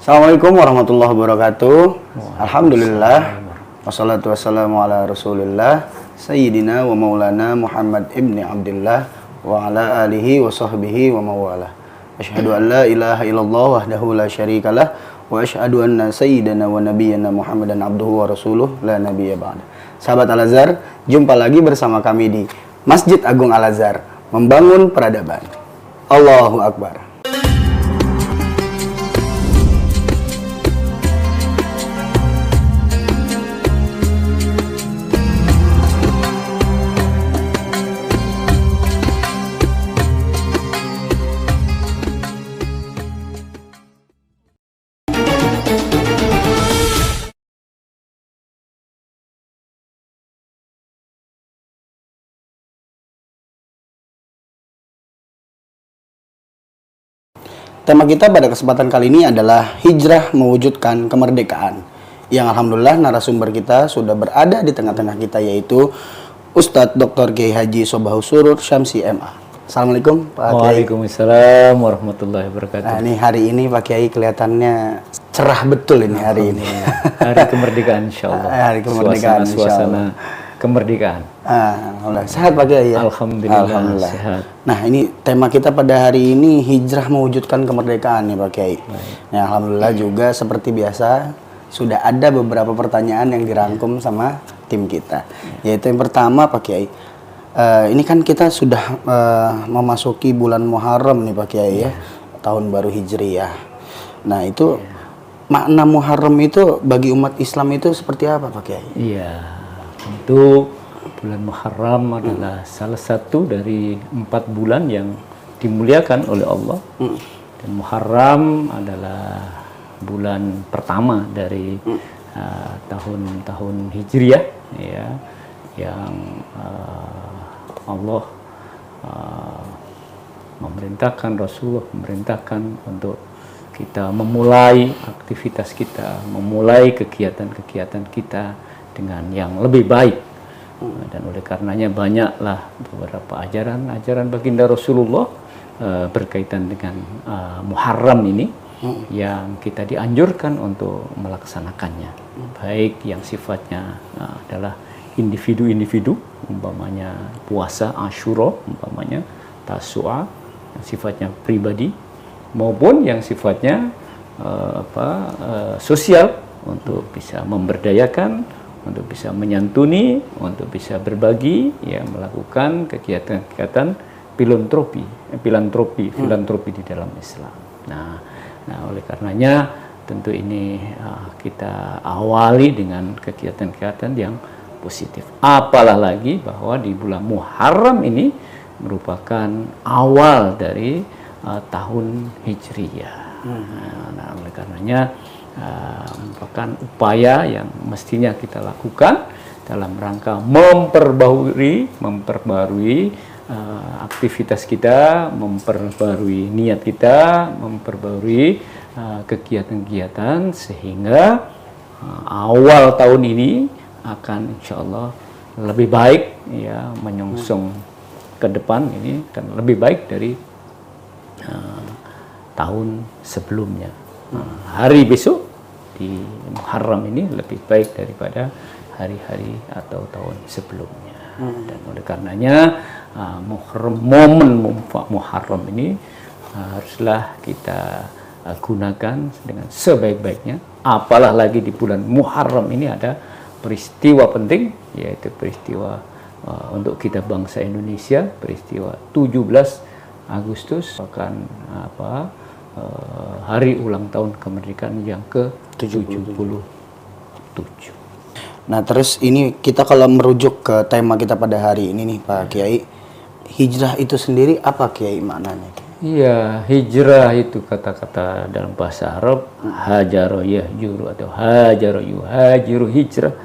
Assalamualaikum warahmatullahi wabarakatuh. Alhamdulillah. Wassalatu wassalamu ala rasulillah Sayyidina wa maulana Muhammad ibni Abdillah wa ala alihi wa sahbihi wa mawalah. Asyhadu an la ilaha illallah wahdahu la syarikalah wa asyhadu anna sayyidana wa nabiyyana Muhammadan abduhu wa rasuluh la nabiyya ba'da. Sahabat Al-Azhar, jumpa lagi bersama kami di Masjid Agung Al-Azhar, membangun peradaban. Allahu Akbar. Tema kita pada kesempatan kali ini adalah hijrah mewujudkan kemerdekaan. Yang alhamdulillah narasumber kita sudah berada di tengah-tengah kita, yaitu Ustadz Dr. Kiai Haji Sobahus Surur Syamsi MA. Assalamualaikum Pak Kiai. Waalaikumsalam warahmatullahi wabarakatuh. Nah, ini hari ini Pak Kiai kelihatannya cerah betul ini hari ini. Hari kemerdekaan insyaallah. Hari kemerdekaan suasana kemerdekaan. Alhamdulillah. Sehat Pak Kiai ya? Alhamdulillah sehat. Nah, ini tema kita pada hari ini hijrah mewujudkan kemerdekaan nih Pak Kiai. Nah, alhamdulillah juga seperti biasa sudah ada beberapa pertanyaan yang dirangkum sama tim kita. Yaitu yang pertama Pak Kiai. Ini kan kita sudah memasuki bulan Muharram nih Pak Kiai ya. Tahun baru Hijriyah. Nah, itu makna Muharram itu bagi umat Islam itu seperti apa Pak Kiai? Iya. Tentu bulan Muharram adalah salah satu dari 4 bulan yang dimuliakan oleh Allah. Dan Muharram adalah bulan pertama dari tahun-tahun Hijriyah ya, yang Allah memerintahkan, Rasulullah memerintahkan untuk kita memulai aktivitas kita, memulai kegiatan-kegiatan kita dengan yang lebih baik. Dan oleh karenanya banyaklah beberapa ajaran baginda Rasulullah berkaitan dengan Muharram ini yang kita dianjurkan untuk melaksanakannya. Baik yang sifatnya adalah individu-individu, umpamanya puasa Asyura, umpamanya Tasu'a, yang sifatnya pribadi, maupun yang sifatnya sosial, untuk bisa memberdayakan, untuk bisa menyantuni, untuk bisa berbagi, ya, melakukan kegiatan-kegiatan filantropi di dalam Islam. Nah, oleh karenanya tentu ini kita awali dengan kegiatan-kegiatan yang positif. Apalah lagi bahwa di bulan Muharram ini merupakan awal dari tahun Hijriyah. Nah, oleh karenanya merupakan upaya yang mestinya kita lakukan dalam rangka memperbarui aktivitas kita, memperbarui niat kita, memperbarui kegiatan-kegiatan, sehingga awal tahun ini akan insya Allah lebih baik, ya, menyongsong ke depan ini dan lebih baik dari tahun sebelumnya. Hari besok di Muharram ini lebih baik daripada hari-hari atau tahun sebelumnya. Dan oleh karenanya momen Muharram ini haruslah kita gunakan dengan sebaik-baiknya. Apalah lagi di bulan Muharram ini ada peristiwa penting, yaitu peristiwa untuk kita bangsa Indonesia, peristiwa 17 Agustus, bahkan hari ulang tahun kemerdekaan yang ke-77. Nah, terus ini kita kalau merujuk ke tema kita pada hari ini nih Pak Kiai, hijrah itu sendiri apa Kiai maknanya? Iya, hijrah itu kata-kata dalam bahasa Arab, hajaro yahjuru atau hajaro yuhajiru, hijrah,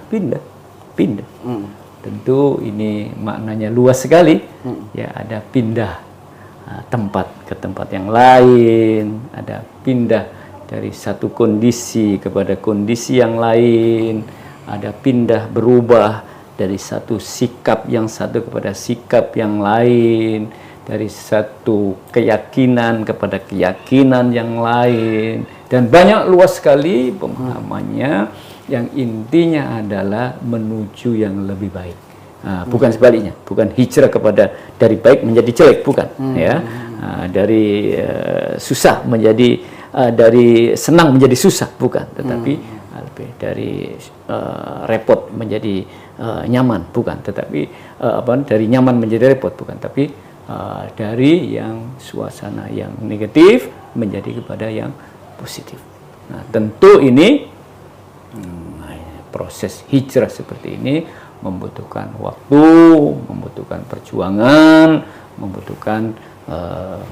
pindah. Tentu ini maknanya luas sekali. Ya, ada pindah tempat ke tempat yang lain, ada pindah dari satu kondisi kepada kondisi yang lain, ada pindah berubah dari satu sikap yang satu kepada sikap yang lain, dari satu keyakinan kepada keyakinan yang lain, dan banyak luas sekali pemahamannya yang intinya adalah menuju yang lebih baik. Bukan sebaliknya, bukan hijrah kepada dari baik menjadi jelek, bukan. Ya, dari susah menjadi dari senang menjadi susah, bukan. Tetapi lebih dari repot menjadi nyaman, bukan. Tetapi dari nyaman menjadi repot, bukan. Tapi dari yang suasana yang negatif menjadi kepada yang positif. Nah, tentu ini proses hijrah seperti ini membutuhkan waktu, membutuhkan perjuangan, membutuhkan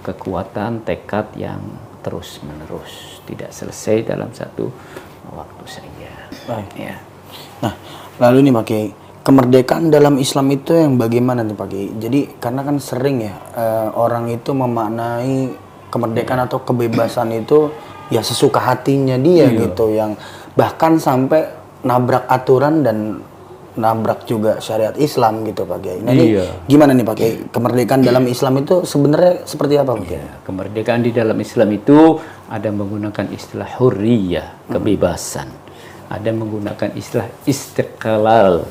kekuatan tekad yang terus-menerus, tidak selesai dalam satu waktu saja. Baik. Ya. Nah, lalu nih Pak Kiai, kemerdekaan dalam Islam itu yang bagaimana nih Pak Kiai? Jadi karena kan sering ya orang itu memaknai kemerdekaan atau kebebasan itu ya sesuka hatinya dia gitu, yang bahkan sampai nabrak aturan dan nabrak juga syariat Islam gitu Pak Kiai. Nah, ini gimana nih Pak Kiai? Kemerdekaan dalam Islam itu sebenarnya seperti apa Pak Kiai? Kemerdekaan di dalam Islam itu ada menggunakan istilah hurriyah, kebebasan. Ada menggunakan istilah istiqlal,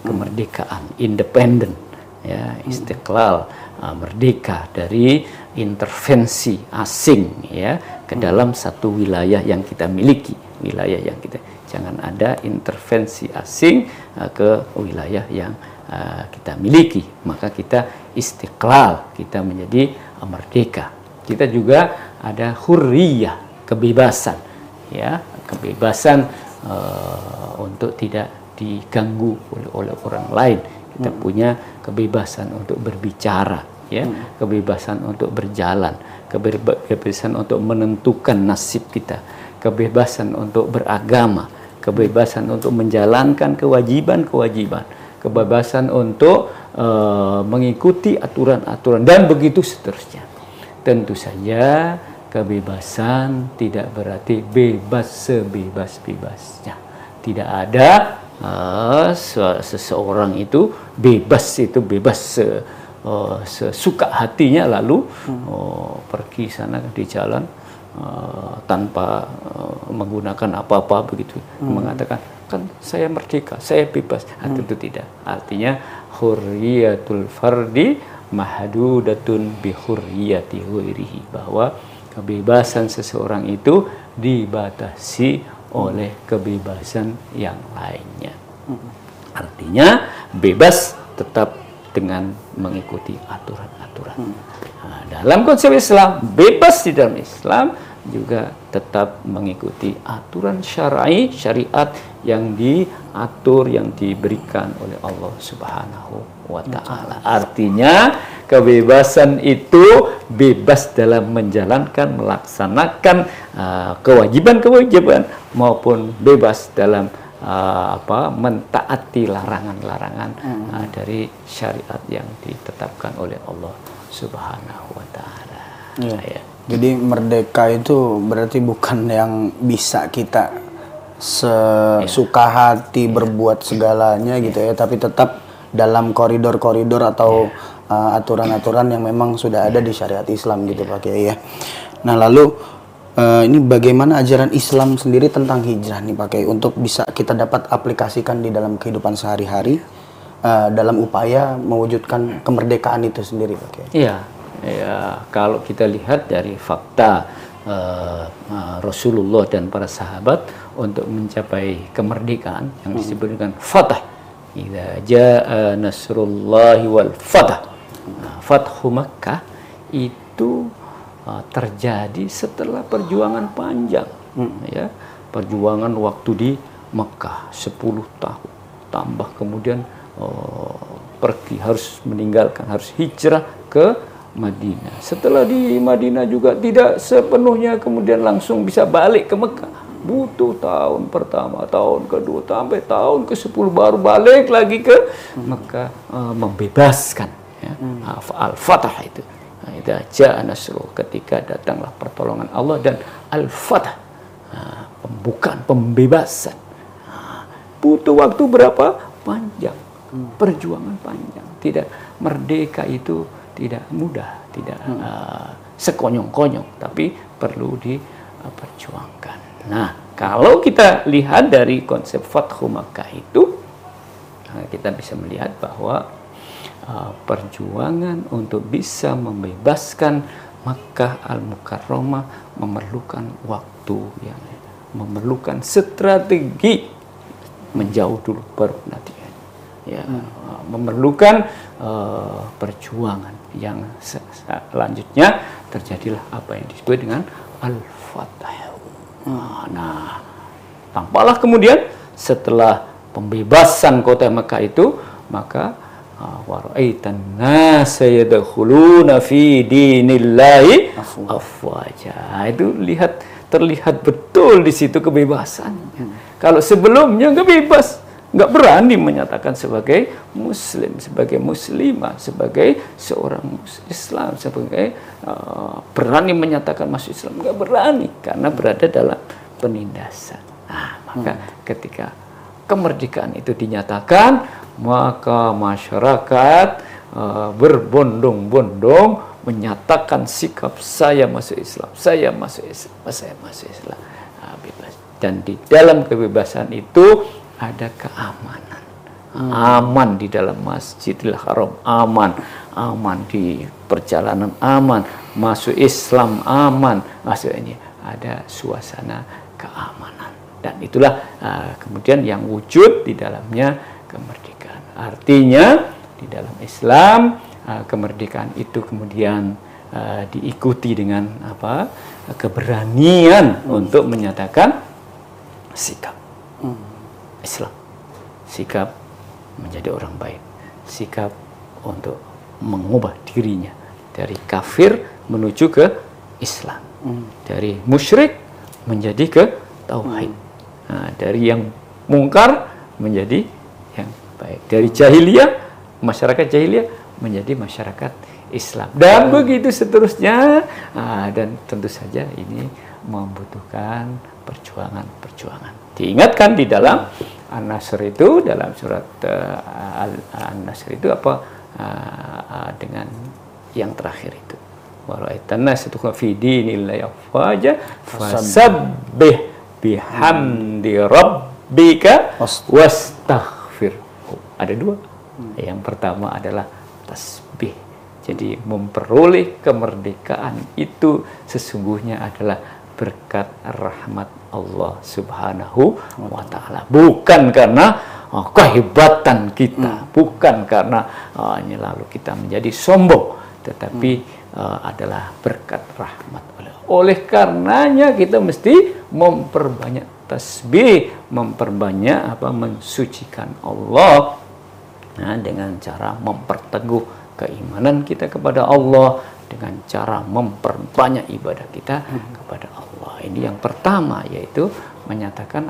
kemerdekaan, independen, ya, istiqlal, merdeka dari intervensi asing, ya, ke dalam satu wilayah yang kita miliki, wilayah yang kita, jangan ada intervensi asing ke wilayah yang kita miliki, maka kita istiqlal, kita menjadi merdeka. Kita juga ada hurriyah, kebebasan, ya, kebebasan untuk tidak diganggu oleh orang lain. Kita punya kebebasan untuk berbicara, ya, kebebasan untuk berjalan, kebebasan untuk menentukan nasib kita, kebebasan untuk beragama, kebebasan untuk menjalankan kewajiban-kewajiban, kebebasan untuk mengikuti aturan-aturan, dan begitu seterusnya. Tentu saja kebebasan tidak berarti bebas sebebas-bebasnya. Tidak ada seseorang itu bebas sesuka hatinya lalu pergi sana di jalan tanpa menggunakan apa-apa begitu, mengatakan kan saya merdeka, saya bebas. Tentu tidak. Artinya hurriyatul fardi mahdudatun bi hurriyati ghairihi, bahwa kebebasan seseorang itu dibatasi oleh kebebasan yang lainnya. Artinya bebas tetap dengan mengikuti aturan-aturan. Nah, dalam konsep Islam, bebas di dalam Islam juga tetap mengikuti aturan syar'i, syariat yang diatur, yang diberikan oleh Allah Subhanahu wa ta'ala. Artinya kebebasan itu bebas dalam menjalankan, melaksanakan kewajiban-kewajiban, maupun bebas dalam mentaati larangan-larangan dari syariat yang ditetapkan oleh Allah Subhanahu wa ta'ala. Ya. Jadi merdeka itu berarti bukan yang bisa kita sesuka hati berbuat segalanya gitu ya, tapi tetap dalam koridor-koridor atau aturan-aturan yang memang sudah ada di syariat Islam gitu Pak Kiai ya. Nah, lalu ini bagaimana ajaran Islam sendiri tentang hijrah nih Pak Kiai untuk bisa kita dapat aplikasikan di dalam kehidupan sehari-hari dalam upaya mewujudkan kemerdekaan itu sendiri Pak Kiai? Ya, kalau kita lihat dari fakta Rasulullah dan para sahabat untuk mencapai kemerdekaan yang disebut dengan fatah. Idza jaa nasrullahi wal fatah. Fathu Makkah itu terjadi setelah perjuangan panjang, ya, perjuangan waktu di Mekah 10 tahun, tambah kemudian pergi, harus meninggalkan, harus hijrah ke Madinah. Setelah di Madinah juga tidak sepenuhnya kemudian langsung bisa balik ke Mekah. Butuh tahun pertama, tahun kedua, sampai tahun ke-10 baru balik lagi ke Mekah, membebaskan, ya. Al-Fatah itu. Idza jaa nasrullah, ketika datanglah pertolongan Allah, dan Al-Fatah, pembukaan, pembebasan. Butuh waktu berapa? Panjang. Perjuangan panjang. Tidak, merdeka itu tidak mudah, tidak sekonyong-konyong, tapi perlu diperjuangkan. Nah, kalau kita lihat dari konsep Fathu Makkah itu, kita bisa melihat bahwa perjuangan untuk bisa membebaskan Makkah Al-Mukarramah memerlukan waktu, yang memerlukan strategi menjauh dulu baru nanti ya, memerlukan perjuangan yang selanjutnya terjadilah apa yang disebut dengan Al-Fatah. Nah, tampaklah kemudian setelah pembebasan kota Makkah itu, maka waraitan nasa yadkhuluna fi dinillahi afwaja. Itu terlihat betul di situ kebebasannya. Kalau sebelumnya nggak bebas, nggak berani menyatakan sebagai muslim, sebagai muslimah, sebagai seorang Islam, sebagai berani menyatakan masuk Islam, nggak berani karena berada dalam penindasan. Nah, maka ketika kemerdekaan itu dinyatakan, maka masyarakat berbondong-bondong menyatakan sikap saya masuk Islam, saya masuk Islam, saya masuk Islam. Bebas. Dan di dalam kebebasan itu ada keamanan. Aman di dalam Masjidil Haram, aman di perjalanan, aman masuk Islam, aman masuk ini, ada suasana keamanan. Dan itulah kemudian yang wujud di dalamnya kemerdekaan. Artinya di dalam Islam kemerdekaan itu kemudian diikuti dengan keberanian untuk menyatakan sikap Islam, sikap menjadi orang baik, sikap untuk mengubah dirinya dari kafir menuju ke Islam, dari musyrik menjadi ke tauhid, dari yang mungkar menjadi yang baik, dari jahiliyah, masyarakat jahiliyah menjadi masyarakat Islam, dan begitu seterusnya. Dan tentu saja ini membutuhkan perjuangan. Diingatkan di dalam An-Nasr itu, dalam surat An-Nasr itu dengan yang terakhir itu, waraitan nas fi dinillahi afwaja fasabbih bihamdi rabbika wastaghfirhu. Ada dua. Yang pertama adalah tasbih. Jadi memperoleh kemerdekaan itu sesungguhnya adalah berkat rahmat Allah Subhanahu wa Ta'ala, bukan karena kehebatan kita, bukan karena ini lalu kita menjadi sombong, tetapi adalah berkat rahmat Allah. Oleh karenanya kita mesti memperbanyak tasbih, memperbanyak mensucikan Allah, dengan cara memperteguh keimanan kita kepada Allah, dengan cara memperbanyak ibadah kita kepada Allah. Ini yang pertama, yaitu menyatakan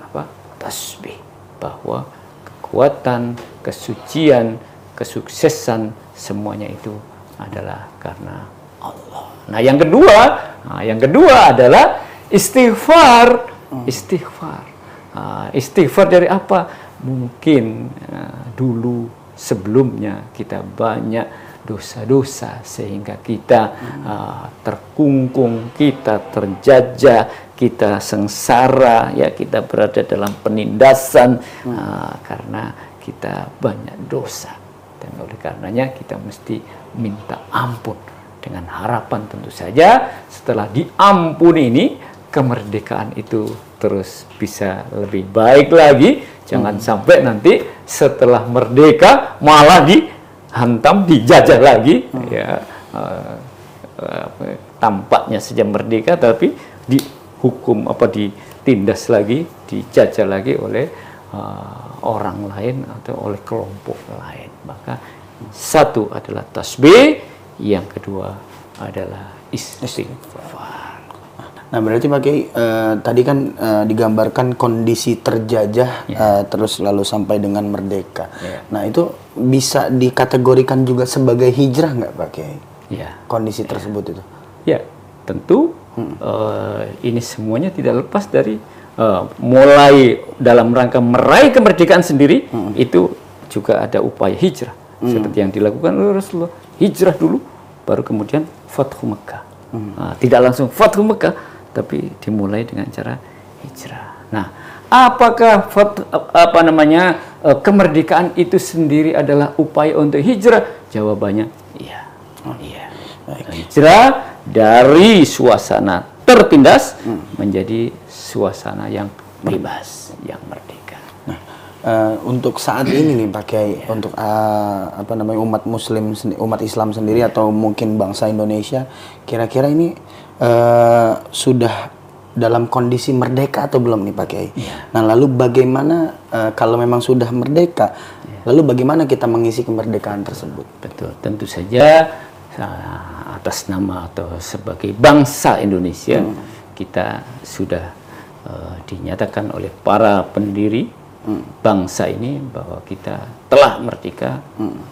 tasbih, bahwa kekuatan, kesucian, kesuksesan semuanya itu adalah karena Allah. Nah, yang kedua adalah istighfar. Istighfar dari apa? Mungkin dulu sebelumnya kita banyak dosa-dosa sehingga kita terkungkung, kita terjajah, kita sengsara, ya, kita berada dalam penindasan karena kita banyak dosa. Dan oleh karenanya kita mesti minta ampun, dengan harapan tentu saja setelah diampuni ini kemerdekaan itu terus bisa lebih baik lagi. Jangan sampai nanti setelah merdeka malah dihantam, dijajah lagi, ya, tampaknya saja merdeka tapi dihukum, ditindas lagi, dijajah lagi oleh orang lain atau oleh kelompok lain. Maka satu adalah tasbih, yang kedua adalah istighfar. Nah, berarti Pak Kiai tadi kan digambarkan kondisi terjajah terus lalu sampai dengan merdeka. Nah, itu bisa dikategorikan juga sebagai hijrah nggak Pak Kiai? Kondisi tersebut itu? Ya, tentu ini semuanya tidak lepas dari mulai dalam rangka meraih kemerdekaan sendiri, itu juga ada upaya hijrah. Seperti yang dilakukan oleh Rasulullah, hijrah dulu baru kemudian Fathu Mekah. Tidak langsung Fathu Mekah, tapi dimulai dengan cara hijrah. Nah, apakah kemerdekaan itu sendiri adalah upaya untuk hijrah? Jawabannya iya. Iya. Hijrah dari suasana tertindas menjadi suasana yang bebas, yang merdeka. Nah, untuk saat ini nih Pak Kiai, untuk umat Muslim, umat Islam sendiri atau mungkin bangsa Indonesia, kira-kira ini sudah dalam kondisi merdeka atau belum nih Pak Kiai? Nah, lalu bagaimana kalau memang sudah merdeka, lalu bagaimana kita mengisi kemerdekaan tersebut? Betul, tentu saja atas nama atau sebagai bangsa Indonesia kita sudah dinyatakan oleh para pendiri bangsa ini bahwa kita telah merdeka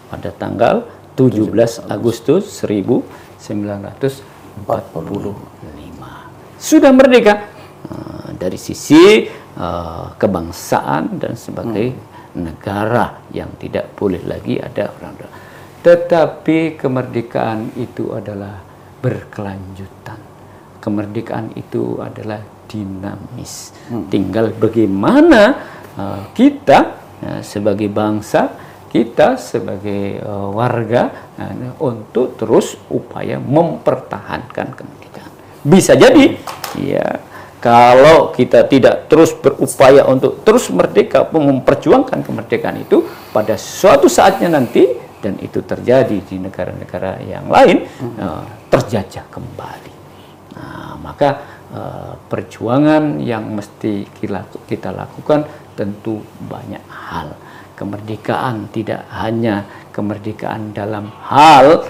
pada tanggal 17 Agustus 1945. Sudah merdeka dari sisi kebangsaan dan sebagai negara yang tidak boleh lagi ada orang. Tetapi kemerdekaan itu adalah berkelanjutan. Kemerdekaan itu adalah dinamis. Tinggal bagaimana kita sebagai bangsa, kita sebagai warga untuk terus upaya mempertahankan kemerdekaan. Bisa jadi, ya, kalau kita tidak terus berupaya untuk terus merdeka, memperjuangkan kemerdekaan itu, pada suatu saatnya nanti, dan itu terjadi di negara-negara yang lain, terjajah kembali. Nah, maka perjuangan yang mesti kita lakukan tentu banyak hal. Kemerdekaan tidak hanya kemerdekaan dalam hal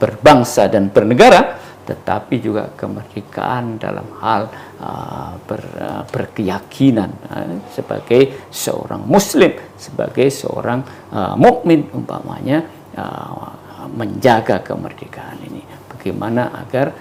berbangsa dan bernegara, tetapi juga kemerdekaan dalam hal berkeyakinan sebagai seorang muslim, sebagai seorang mukmin umpamanya, menjaga kemerdekaan ini. Bagaimana agar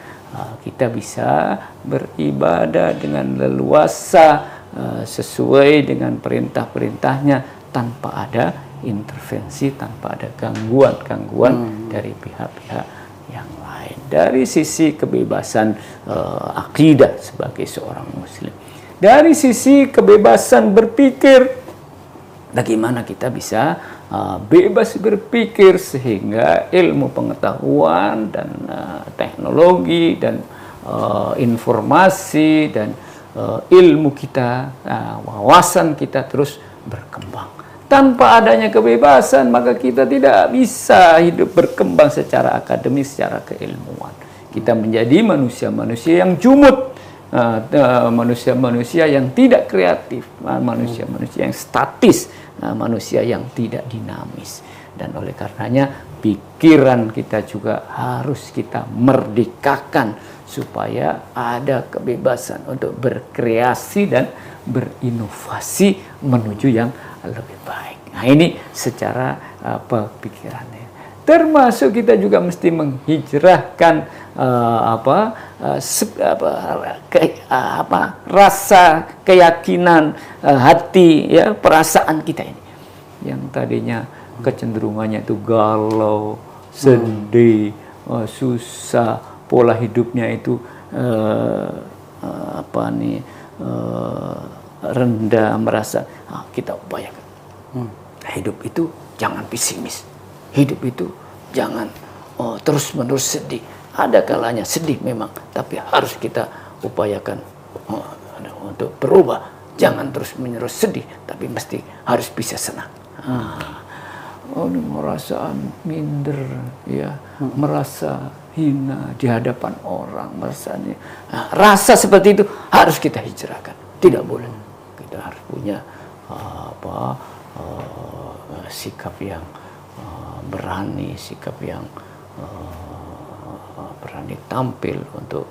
kita bisa beribadah dengan leluasa sesuai dengan perintah-perintahnya tanpa ada intervensi, tanpa ada gangguan-gangguan dari pihak-pihak yang lain. Dari sisi kebebasan akidah sebagai seorang muslim, dari sisi kebebasan berpikir, bagaimana kita bisa bebas berpikir sehingga ilmu pengetahuan dan teknologi dan informasi dan ilmu kita, wawasan kita terus berkembang. Tanpa adanya kebebasan, maka kita tidak bisa hidup berkembang secara akademis, secara keilmuan. Kita menjadi manusia-manusia yang jumud, manusia-manusia yang tidak kreatif, manusia-manusia yang statis, manusia yang tidak dinamis. Dan oleh karenanya, pikiran kita juga harus kita merdekakan supaya ada kebebasan untuk berkreasi dan berinovasi menuju yang lebih baik. Nah, ini secara pikirannya. Termasuk kita juga mesti menghijrahkan rasa keyakinan hati, ya, perasaan kita ini yang tadinya kecenderungannya itu galau, sedih, susah, pola hidupnya itu rendah, merasa kita upayakan. Hidup itu jangan pesimis. Hidup itu jangan terus-menerus sedih. Ada kalanya sedih memang, tapi harus kita upayakan untuk berubah. Jangan terus-menerus sedih, tapi mesti harus bisa senang. Ini merasa minder, ya, merasa hina di hadapan orang, merasa rasa seperti itu harus kita hijrahkan. Tidak boleh. Kita harus punya sikap yang berani, sikap yang berani tampil untuk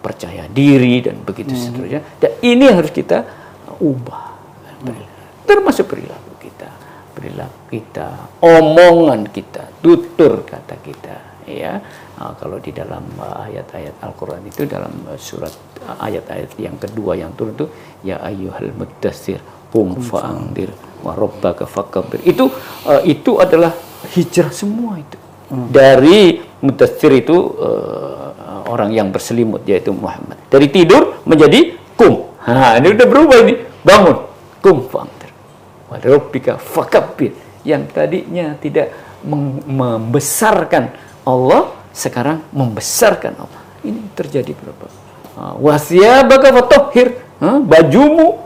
percaya diri dan begitu seterusnya. Dan ini harus kita ubah, termasuk perilaku kita, omongan kita, tutur kata kita, ya. Kalau di dalam ayat-ayat Al-Quran itu, dalam surat ayat-ayat yang kedua yang turun itu, ya ayyuhal muddatsir qum fa'andir wa rabbaka fakabbir. Itu adalah hijrah semua itu. dari Mudaththir itu orang yang berselimut, yaitu Muhammad. Dari tidur menjadi kum. Ini udah berubah ini. Bangun. Kum fa'anzir. Wa rabbika fakabbir. Yang tadinya tidak membesarkan Allah, sekarang membesarkan Allah. Ini terjadi berapa? Wasiyabaka fatahhir. Bajumu,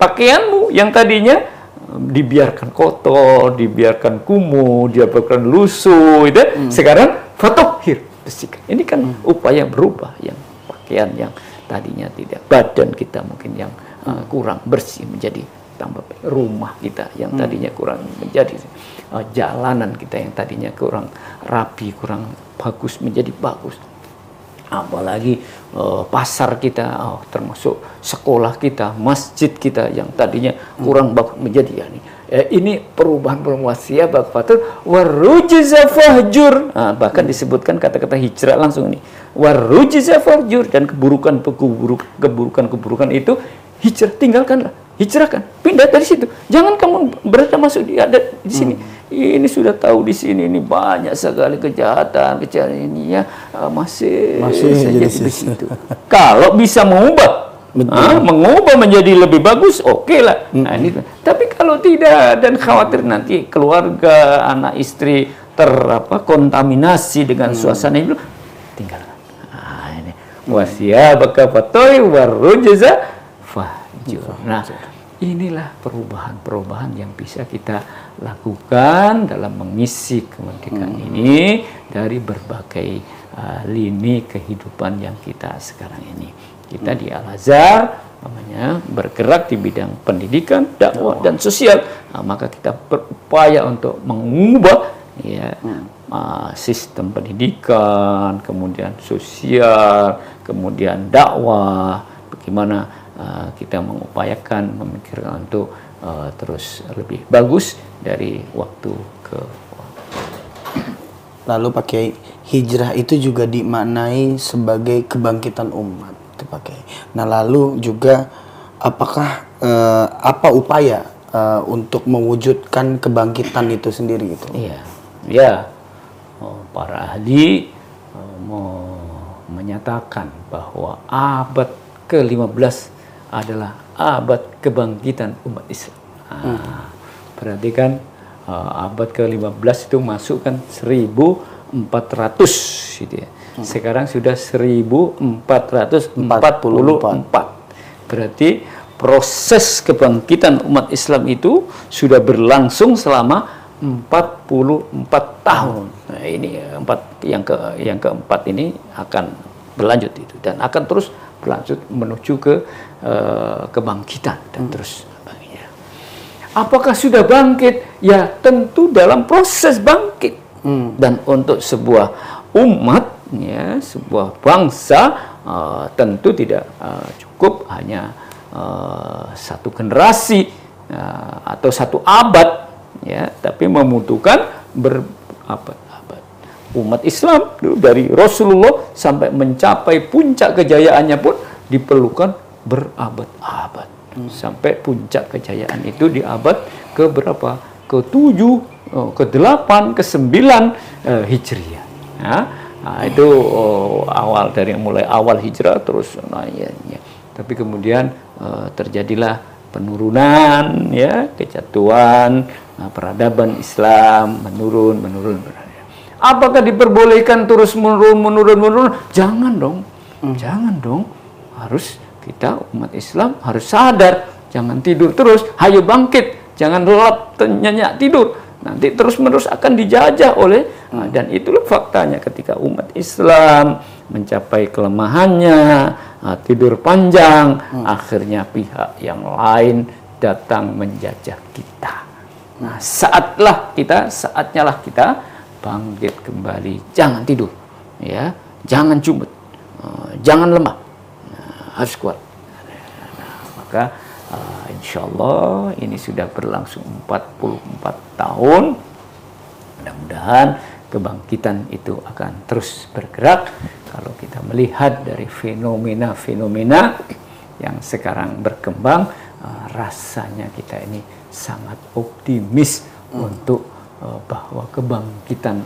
pakaianmu yang tadinya dibiarkan kotor, dibiarkan kumuh, dibiarkan lusuh, itu sekarang fatahhir, bersihkan. Ini kan upaya berubah, yang pakaian yang tadinya tidak, badan kita mungkin yang kurang bersih menjadi tambah baik. Rumah kita yang tadinya kurang menjadi jalanan kita yang tadinya kurang rapi, kurang bagus menjadi bagus. Apalagi pasar kita, termasuk sekolah kita, masjid kita yang tadinya kurang bagus menjadi ini perubahan wasiyabak fatur warujza fahjur. Bahkan disebutkan kata-kata hijrah langsung ini. Warujza fahjur, dan keburukan itu hijrah, tinggalkanlah, hijrahkan, pindah dari situ. Jangan kamu berada masuk di sini. Ini sudah tahu di sini ini banyak sekali kejahatan ini ya, masih saja di situ. Kalau bisa mengubah menjadi lebih bagus, oke lah. Ini. Tapi kalau tidak dan khawatir nanti keluarga, anak istri kontaminasi dengan suasana itu, tinggalkan. Ini wasiyabaka fatoi warujza fahjur. Nah, inilah perubahan-perubahan yang bisa kita lakukan dalam mengisi kemerdekaan ini dari berbagai lini kehidupan yang kita sekarang ini. Kita di Al-Azhar namanya bergerak di bidang pendidikan, dakwah dan sosial. Maka kita berupaya untuk mengubah sistem pendidikan, kemudian sosial, kemudian dakwah, bagaimana kita mengupayakan, memikirkan untuk terus lebih bagus dari waktu ke waktu. Lalu Pak Kiai, hijrah itu juga dimaknai sebagai kebangkitan umat, itu Pak Kiai. Nah, lalu juga apakah apa upaya untuk mewujudkan kebangkitan itu sendiri gitu? Iya. Para ahli menyatakan bahwa abad ke-15 adalah abad kebangkitan umat Islam. Berarti kan abad ke-15 itu masuk kan 1400 gitu ya. Sekarang sudah 1444. Berarti proses kebangkitan umat Islam itu sudah berlangsung selama 44 tahun. Nah, ini yang keempat ini akan berlanjut itu, dan akan terus berlanjut menuju ke kebangkitan dan terus bangkitnya. Apakah sudah bangkit? Ya, tentu dalam proses bangkit. Dan untuk sebuah umat, ya, sebuah bangsa, tentu tidak cukup hanya satu generasi atau satu abad, ya, tapi membutuhkan berabad-abad. Umat Islam dari Rasulullah sampai mencapai puncak kejayaannya pun diperlukan berabad-abad. Sampai puncak kejayaan itu di abad ke berapa? Ke-7, ke-8, ke-9 Hijriah. Ya. Nah, itu awal dari mulai awal hijrah terus naiknya. Tapi kemudian terjadilah penurunan, ya, kejatuhan, peradaban Islam menurun. Apakah diperbolehkan terus menurun? Jangan dong. Harus kita umat Islam harus sadar, jangan tidur terus, hayo bangkit, jangan lelap nyenyak tidur. Nanti terus-menerus akan dijajah oleh dan itulah faktanya ketika umat Islam mencapai kelemahannya, tidur panjang, akhirnya pihak yang lain datang menjajah kita. Nah, saatnya lah kita bangkit kembali. Jangan tidur, ya, jangan jumet, jangan lemah, harus kuat. Maka insya Allah ini sudah berlangsung 44 tahun. Mudah-mudahan kebangkitan itu akan terus bergerak. Kalau kita melihat dari fenomena-fenomena yang sekarang berkembang, rasanya kita ini sangat optimis untuk bahwa kebangkitan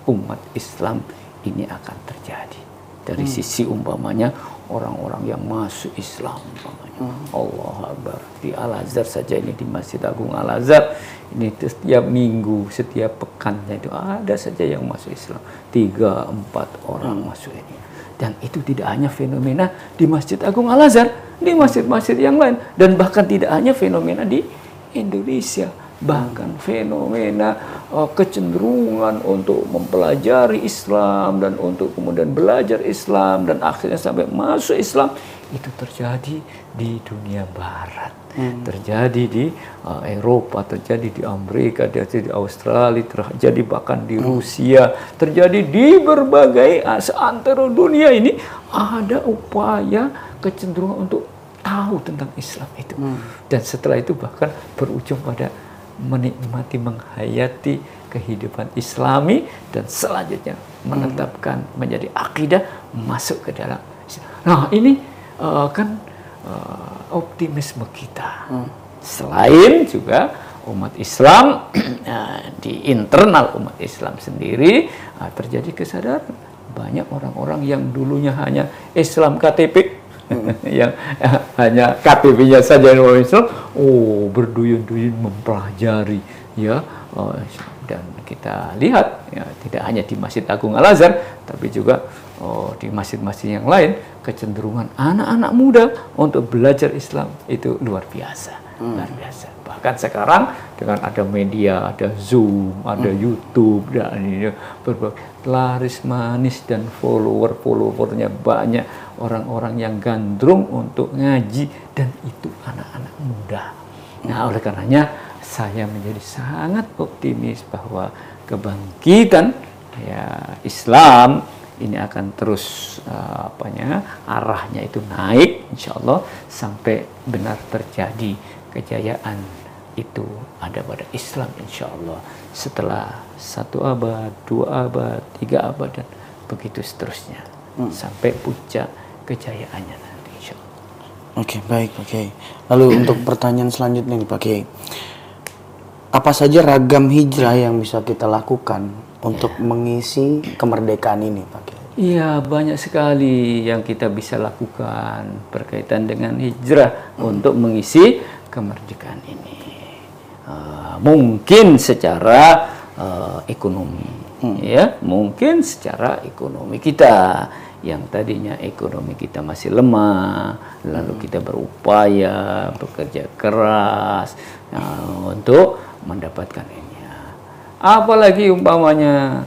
umat Islam ini akan terjadi. Dari sisi umpamanya orang-orang yang masuk Islam umpamanya. Allah Akbar. Di Al-Azhar saja ini, di Masjid Agung Al-Azhar ini setiap minggu, setiap pekannya itu ada saja yang masuk Islam. 3-4 orang masuk ini. Dan itu tidak hanya fenomena di Masjid Agung Al-Azhar, di masjid-masjid yang lain, dan bahkan tidak hanya fenomena di Indonesia, bahkan fenomena kecenderungan untuk mempelajari Islam dan untuk kemudian belajar Islam dan akhirnya sampai masuk Islam itu terjadi di dunia barat, terjadi di Eropa, terjadi di Amerika, terjadi di Australia, terjadi bahkan di Rusia, terjadi di berbagai seantero dunia ini ada upaya kecenderungan untuk tahu tentang Islam itu. Dan setelah itu bahkan berujung pada menikmati, menghayati kehidupan Islami dan selanjutnya menetapkan menjadi akidah masuk ke dalam Islam. Nah ini kan optimisme kita. Selain juga umat Islam di internal umat Islam sendiri terjadi kesadaran banyak orang-orang yang dulunya hanya Islam KTP yang hanya KTP-nya saja orang Islam, berduyun-duyun mempelajari ya, dan kita lihat ya, tidak hanya di Masjid Agung Al-Azhar tapi juga di masjid-masjid yang lain kecenderungan anak-anak muda untuk belajar Islam itu luar biasa, luar biasa. Bahkan sekarang dengan ada media, ada Zoom, ada YouTube, dan ini laris manis dan followernya banyak, orang-orang yang gandrung untuk ngaji, dan itu anak-anak muda. Nah, oleh karenanya saya menjadi sangat optimis bahwa kebangkitan ya Islam ini akan terus arahnya itu naik, insya Allah, sampai benar terjadi kejayaan itu ada pada Islam, insya Allah, setelah 1 abad, 2 abad, 3 abad, dan begitu seterusnya sampai puncak kejayaannya nanti, insya Allah. Oke, baik, Pak Kiai. Lalu untuk pertanyaan selanjutnya nih, Pak Kiai, apa saja ragam hijrah yang bisa kita lakukan untuk mengisi kemerdekaan ini, Pak Kiai? Iya, banyak sekali yang kita bisa lakukan berkaitan dengan hijrah untuk mengisi kemerdekaan ini. Mungkin secara ekonomi, ya, mungkin secara ekonomi kita yang tadinya ekonomi kita masih lemah, lalu kita berupaya bekerja keras untuk mendapatkan ini. Apalagi umpamanya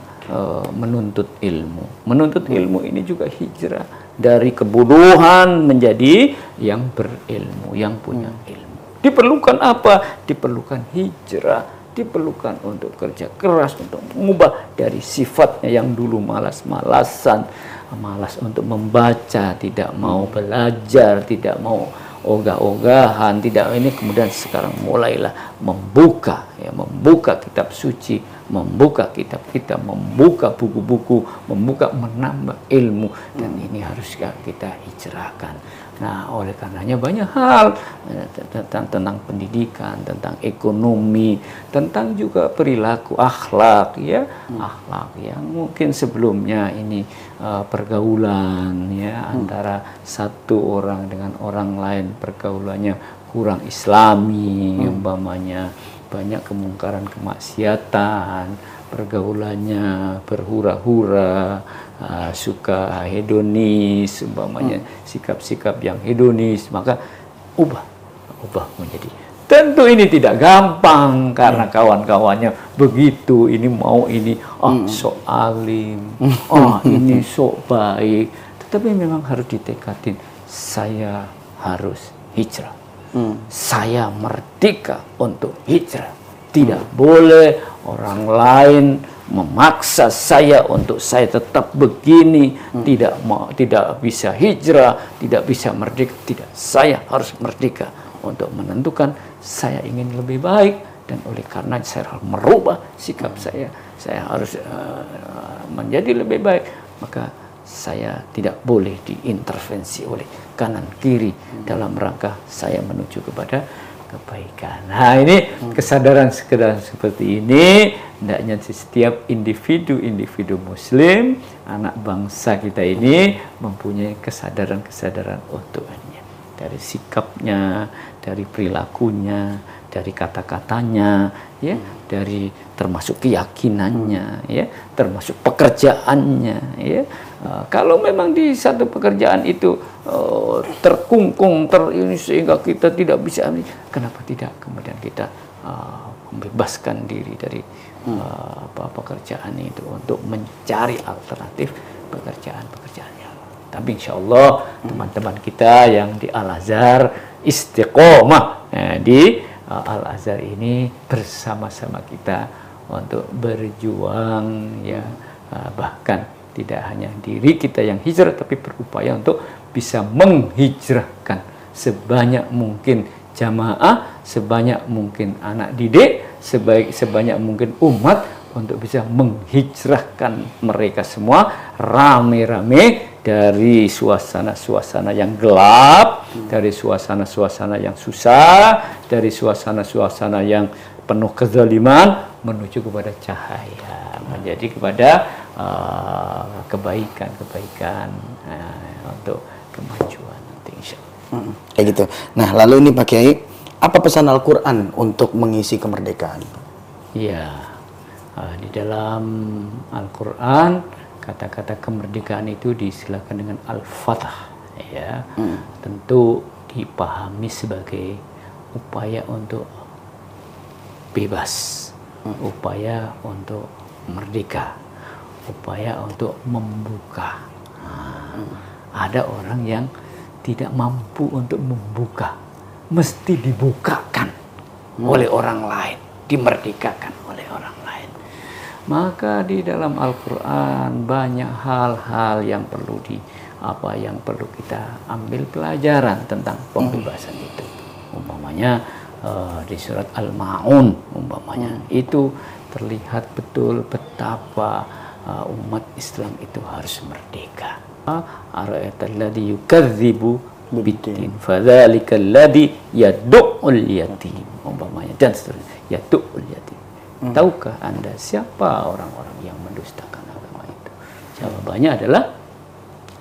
menuntut ilmu. Menuntut ilmu ini juga hijrah dari kebodohan menjadi yang berilmu, yang punya ilmu. Diperlukan apa? Diperlukan hijrah, diperlukan untuk kerja keras, untuk mengubah dari sifatnya yang dulu malas-malasan, malas untuk membaca, tidak mau belajar, tidak mau ogah-ogahan, tidak, ini kemudian sekarang mulailah membuka kitab suci, membuka kitab kita, membuka buku-buku, menambah ilmu, dan ini harus kita hijrahkan. Nah, oleh karenanya banyak hal tentang pendidikan, tentang ekonomi, tentang juga perilaku, akhlak, ya, akhlak yang mungkin sebelumnya ini pergaulan, ya, antara satu orang dengan orang lain, pergaulannya kurang islami, umpamanya banyak kemungkaran, kemaksiatan, pergaulannya berhura-hura, suka hedonis, umpamanya sikap-sikap yang hedonis, maka ubah menjadi. Tentu ini tidak gampang karena kawan-kawannya begitu, ini mau ini, sok alim, ini sok baik, tetapi memang harus ditekadin, saya harus hijrah, saya merdeka untuk hijrah, tidak boleh orang lain memaksa saya untuk saya tetap begini, tidak bisa hijrah, tidak bisa merdeka, tidak, saya harus merdeka untuk menentukan saya ingin lebih baik, dan oleh karena saya harus merubah sikap saya harus menjadi lebih baik, maka saya tidak boleh diintervensi oleh kanan kiri dalam rangka saya menuju kepada kebaikan. Nah, ini kesadaran sekedar seperti ini hendaknya setiap individu Muslim, anak bangsa kita ini mempunyai kesadaran untuknya. Dari sikapnya, dari perilakunya, dari kata-katanya, ya, dari termasuk keyakinannya, ya, termasuk pekerjaannya, ya. Kalau memang di satu pekerjaan itu terkungkung ini sehingga kita tidak bisa, kenapa tidak kemudian kita membebaskan diri dari pekerjaan itu untuk mencari alternatif pekerjaan-pekerjaan yang lain. Tapi insya Allah teman-teman kita yang di Al-Azhar istiqomah di Al-Azhar ini bersama-sama kita untuk berjuang, ya, bahkan tidak hanya diri kita yang hijrah, tapi berupaya untuk bisa menghijrahkan sebanyak mungkin jamaah, sebanyak mungkin anak didik, sebanyak mungkin umat, untuk bisa menghijrahkan mereka semua rame-rame dari suasana-suasana yang gelap, dari suasana-suasana yang susah, dari suasana-suasana yang penuh kezaliman, menuju kepada cahaya, menjadi kepada kebaikan-kebaikan, untuk kemajuan nanti insyaallah. Kayak gitu. Nah, lalu ini Pak Kiai, apa pesan Al-Quran untuk mengisi kemerdekaan? Ya, di dalam Al-Quran kata-kata kemerdekaan itu diistilahkan dengan Al-Fatah, ya. Tentu dipahami sebagai upaya untuk bebas, upaya untuk merdeka, upaya untuk membuka. Ada orang yang tidak mampu untuk membuka, mesti dibukakan oleh orang lain, dimerdekakan oleh orang lain. Maka di dalam Al-Quran banyak hal-hal yang perlu yang perlu kita ambil pelajaran tentang pembebasan itu. Umpamanya di surat Al-Ma'un umpamanya itu terlihat betul betapa umat Islam itu harus merdeka. Ara'aital ladzi yukadzibu biddin fadzalikal ladzi yad'ul yatim umpamanya, dan seterusnya, yad'ul yatim. Tahukah Anda siapa orang-orang yang mendustakan agama itu? Jawabannya adalah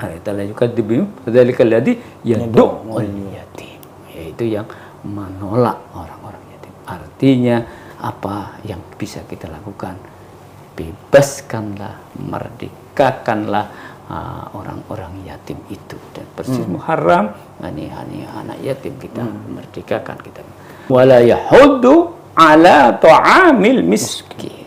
ara'aital ladzi yukadzibu fadzalikal ladzi yad'ul yatim, yaitu yang menolak orang-orang yatim. Artinya apa yang bisa kita lakukan? Bebaskanlah, merdekakanlah orang-orang yatim itu. Dan persis Muharram, ini anak yatim kita merdekakan kita. Wala yahuddu ala ta'amil miskin,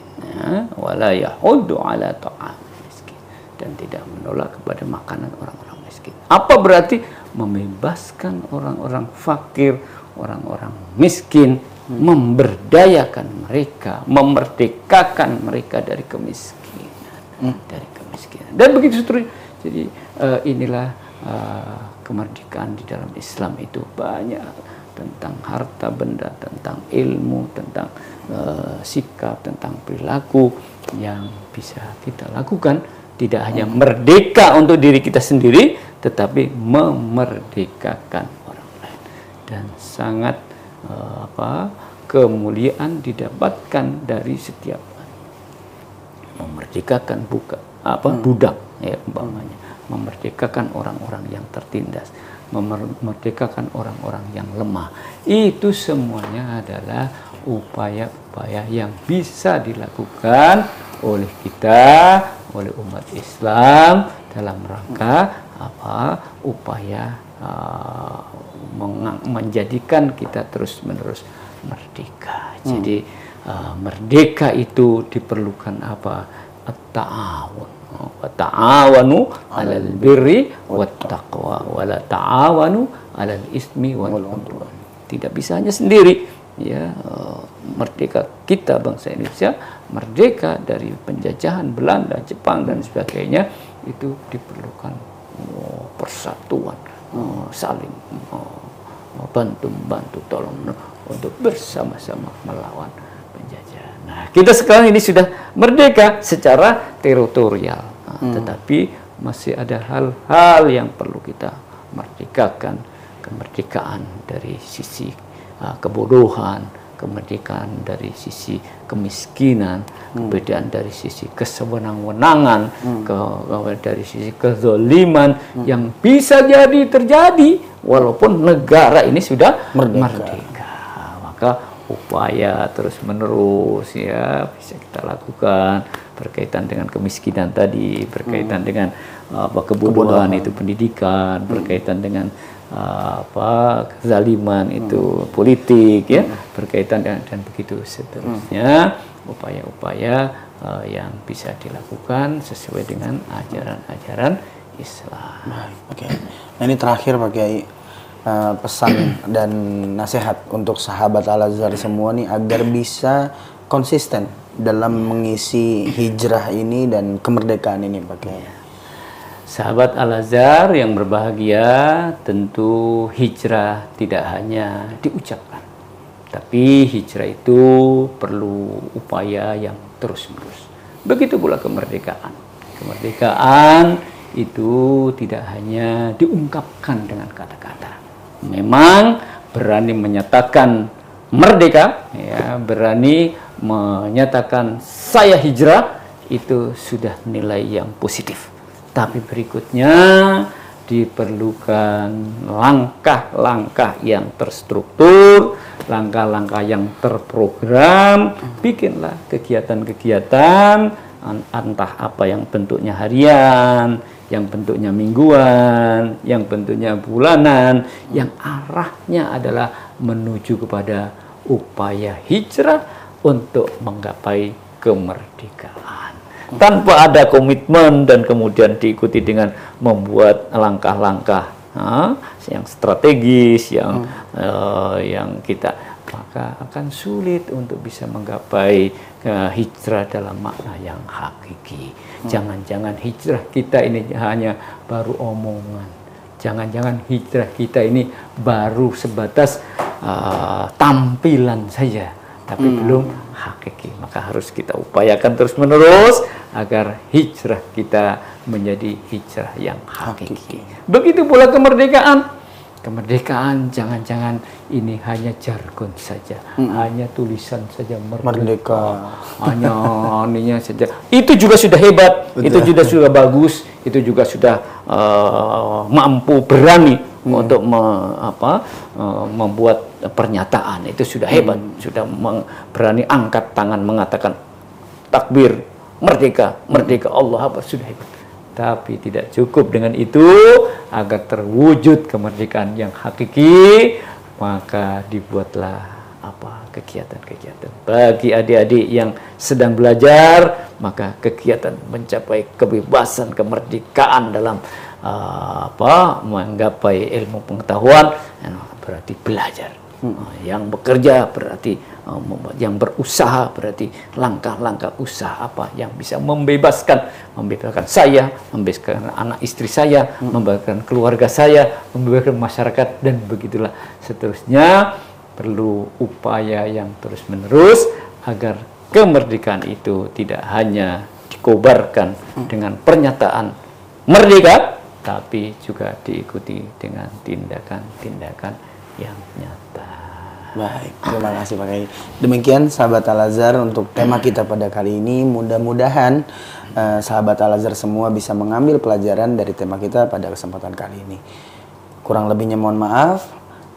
wala yahuddu ala ta'amil miskin, dan tidak menolak kepada makanan orang-orang miskin. Apa berarti? Membebaskan orang-orang fakir, orang-orang miskin, memberdayakan mereka, memerdekakan mereka dari kemiskinan, dan begitu seterusnya. Jadi inilah kemerdekaan di dalam Islam itu banyak tentang harta benda, tentang ilmu, tentang sikap, tentang perilaku yang bisa kita lakukan. Tidak hanya merdeka untuk diri kita sendiri, tetapi memerdekakan orang lain. Dan sangat kemuliaan didapatkan dari setiap memerdekakan budak, ya umpamanya, memerdekakan orang-orang yang tertindas, memerdekakan orang-orang yang lemah. Itu semuanya adalah upaya-upaya yang bisa dilakukan oleh kita, oleh umat Islam dalam rangka upaya menjadikan kita terus-menerus merdeka. Jadi merdeka itu diperlukan at-ta'awun. Wa ta'awanu 'alal birri wat taqwa wa la ta'awanu 'alal ismi wal 'udwan. Tidak bisa hanya sendiri, ya. Merdeka kita bangsa Indonesia, merdeka dari penjajahan Belanda, Jepang dan sebagainya, itu diperlukan persatuan, saling bantu tolong untuk bersama-sama melawan penjajahan. Nah, kita sekarang ini sudah merdeka secara teritorial, tetapi masih ada hal-hal yang perlu kita merdekakan. Kemerdekaan dari sisi kebodohan, kemerdekaan dari sisi kemiskinan, kemudian dari sisi kesewenang-wenangan, dari sisi kezaliman yang bisa jadi terjadi walaupun negara ini sudah merdeka. Maka upaya terus-menerus ya bisa kita lakukan berkaitan dengan kemiskinan tadi, berkaitan dengan kebodohan itu pendidikan, berkaitan dengan kezaliman itu politik ya, berkaitan dengan dan begitu seterusnya, upaya-upaya yang bisa dilakukan sesuai dengan ajaran-ajaran Islam. Oke. Nah, ini terakhir Pak Kiai, pesan dan nasihat untuk sahabat Al-Azhar semua nih agar bisa konsisten dalam mengisi hijrah ini dan kemerdekaan ini Pak Kiai. Sahabat Al-Azhar yang berbahagia, tentu hijrah tidak hanya diucapkan, tapi hijrah itu perlu upaya yang terus-menerus. Begitu pula kemerdekaan. Kemerdekaan itu tidak hanya diungkapkan dengan kata-kata. Memang berani menyatakan merdeka, ya, berani menyatakan saya hijrah, itu sudah nilai yang positif. Tapi berikutnya diperlukan langkah-langkah yang terstruktur, langkah-langkah yang terprogram. Bikinlah kegiatan-kegiatan, entah apa yang bentuknya harian, yang bentuknya mingguan, yang bentuknya bulanan, yang arahnya adalah menuju kepada upaya hijrah untuk menggapai kemerdekaan. Tanpa ada komitmen dan kemudian diikuti dengan membuat langkah-langkah yang strategis, yang kita, maka akan sulit untuk bisa menggapai hijrah dalam makna yang hakiki. Jangan-jangan hijrah kita ini hanya baru omongan. Jangan-jangan hijrah kita ini baru sebatas tampilan saja, tapi belum hakiki. Maka harus kita upayakan terus-menerus agar hijrah kita menjadi hijrah yang hakiki. Begitu pula kemerdekaan. Kemerdekaan jangan-jangan ini hanya jargon saja, hanya tulisan saja merdeka. Hanya ininya saja. Itu juga sudah hebat, itu juga sudah bagus, itu juga sudah mampu berani untuk membuat pernyataan. Itu sudah hebat, sudah berani angkat tangan mengatakan takbir, merdeka, merdeka Allah, sudah hebat. Tapi tidak cukup dengan itu. Agar terwujud kemerdekaan yang hakiki, maka dibuatlah kegiatan-kegiatan bagi adik-adik yang sedang belajar. Maka kegiatan mencapai kebebasan kemerdekaan dalam menggapai ilmu pengetahuan berarti belajar. Yang bekerja berarti yang berusaha, berarti langkah-langkah usaha apa yang bisa membebaskan saya, membebaskan anak istri saya, membebaskan keluarga saya, membebaskan masyarakat, dan begitulah seterusnya. Perlu upaya yang terus-menerus agar kemerdekaan itu tidak hanya dikobarkan dengan pernyataan merdeka, tapi juga diikuti dengan tindakan-tindakan yang nyata. Baik, terima kasih Pak Kiai. Demikian sahabat Al-Azhar untuk tema kita pada kali ini. Mudah-mudahan sahabat Al-Azhar semua bisa mengambil pelajaran dari tema kita pada kesempatan kali ini. Kurang lebihnya mohon maaf.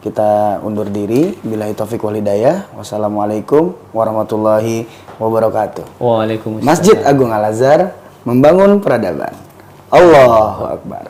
Kita undur diri. Billahi taufiq wal hidayah. Wassalamualaikum warahmatullahi wabarakatuh. Waalaikumsalam. Masjid Agung Al-Azhar membangun peradaban. Allahu Akbar.